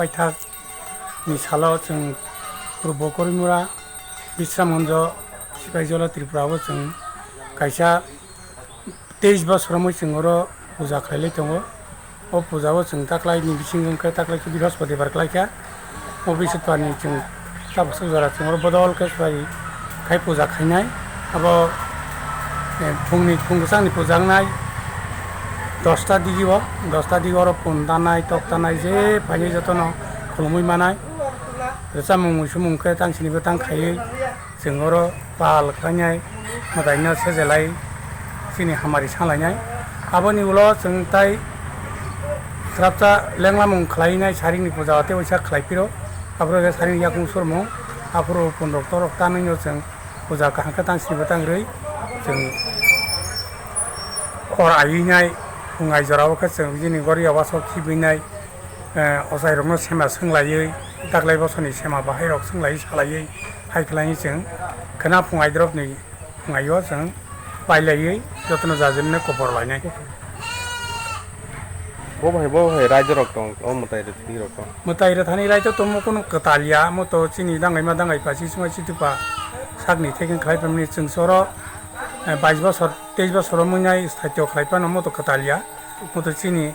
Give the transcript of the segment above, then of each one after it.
paithak ni salo जों Baba Goria Bisram Honjo Sipai Jola Tripurao जों kaisa 23 bosoromoi जों oro puja khlailai tongo o puja o जों taklai ni bising ke taklai ki bihaspotibar klaika o bisutwar ni जों tabuk jora जों oro bodol ke spai khai puja khainai abo fungni puja ngai 10ta digi oro pun danai tok danai je paini jotono khulumui manai samung sumung ke tangsini betang khai जों oro pal khainai madaina sejelai sini hamari sanlainai aboni ulo जों tai krapta lenglamung khlainai saringni puja ate oisa khlaipiro abro ge saring yakung surmung apro pun doktor tanino जों puja kahangka tangsini betang rei जों khor ayinai fungai jorao ke जों jini Goria waso khibinai osai rokno sema swnglaiयै taklai bosoni sema bahai rok swnglai salaiयै haikhlai जों khana fungai drop ni fungaio जों pailaiयै jotno jajemne kopor lainai bo raja rok tong o mutai rok tong mutai re thani raito tomo kono katalia moto chini dangai ma dangai pasi sumai situpa sagni theken khlai pamni जों soro 22 bosor 23 bosor munai sthatyo khlai pano moto katalia moto chini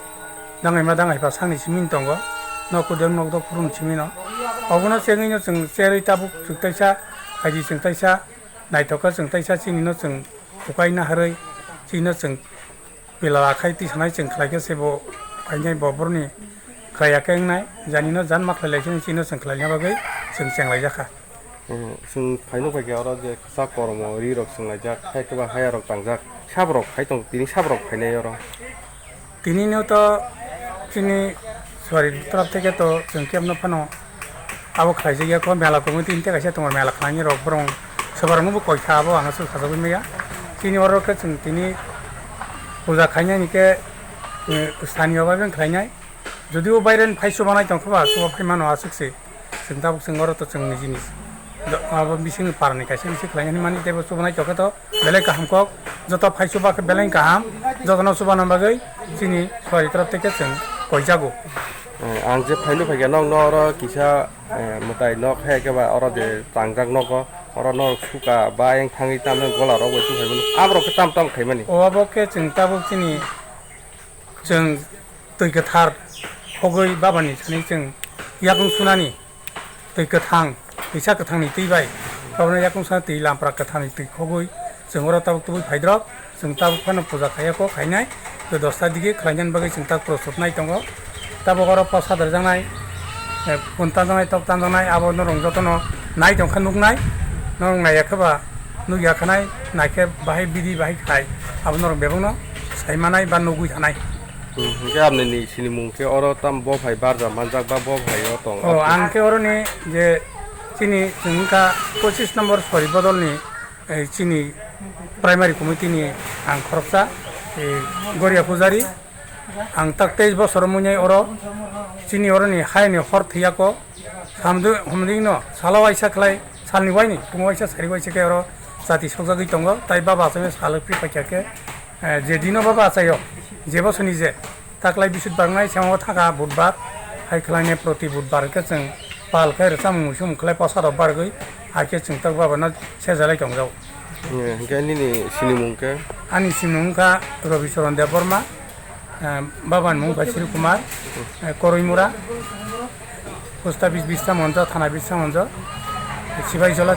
dangai ma dangai pa sangni simin tongo nokudeng nokdok purun chimino ogono chengino जों cherei tabuk chuktaisa haji जों taisa naitoka जों taisa chini no जों ukaina harai chini जों pilala khai tisanai जों khlaike sebo kainai boborni khlayakengnai janino jan makhlai chini जों khlaina bagai जों chenglai jaka जों फाइनो फाइके oro je sa koromo ri rok sunglai jak khai ke ba haya rok tangjak sabrok khai tong tini sabrok phainai oro tini no to chini sori taraf theke to जों kemno phano abo khlaijaya ko mela ko tin te kaisa tong mela khlani rok borong sabarong bo koi khabo anga su khajabui meya chini oro ke जों tini puja khainai ni ke স্থানীয় ভাবে খাইনাই যদিও Byron ফাইসো বানাই তংখবা সুবা ফাইমানো আসুকসে जों दा जों oro to जोंनि जिनिस abo bising parni kaisa bisi khlaini mani tebo subanai toke to belai kaham kok joto faiso ba belai kaham jotono subana bagai chini sori taraf theke जों koijago ang je faino faike nok no oro kisa mutai nok he ke ba oro de tangjak nok oro no suka ba yang thangi tam gola ro bo tu faibun abro ke tam tam khaimani o abo ke जों tabuk chini जों दै गोथार हगै बाबानि सानै जों याकुं सुनानि दै गोथां फैसा गोथांनि दैबाय बाबानि याकुं सुना दै लामफ्रा गोथांनि दै हगै जों ora tabuk tubuy फाइद्रब जों tabuk फानो पुजा खायाको खायनाय 10ta dige khlainjan bagai जों tab prosotnai tongo tabuk oro prasadar jangnai punta jangnai tok tan jangnai abo norong jotono nai tongkha nuknai norong nai yakhaba nuk yakhanai naike bahai bidi bahai khai abo norong bebongno saimanai ba nugui thanai ke amne ni sini mungke oro tam bo phai barja manjak ba bo phai o tong o angke oro ni je chini jungka 25 number sori bodol ni chini primary committee ni ang khoroksa Goria pujari ang tak 23 bosor munai oro chini oro ni hai ni hor thiyako samdu homding no salawaisa khlai salni waini tungwaisa sari waisa ke oro jati sojagui tongo tai baba asame saluk pri pakyake je dino baba asayo je bosoni je taklai bisut barnai samao thaka budbar hai khlaine proti budbar ke जों pal khair samung sum khlai pasaro bargoi hake जों tak baba na sejalai tongjau ke ni sini mungke ani simungka Robi Soron Deborma baban mung Bashir Kumar Koroimura post office Bisram Honjo thana Bisram Honjo Sipai Jola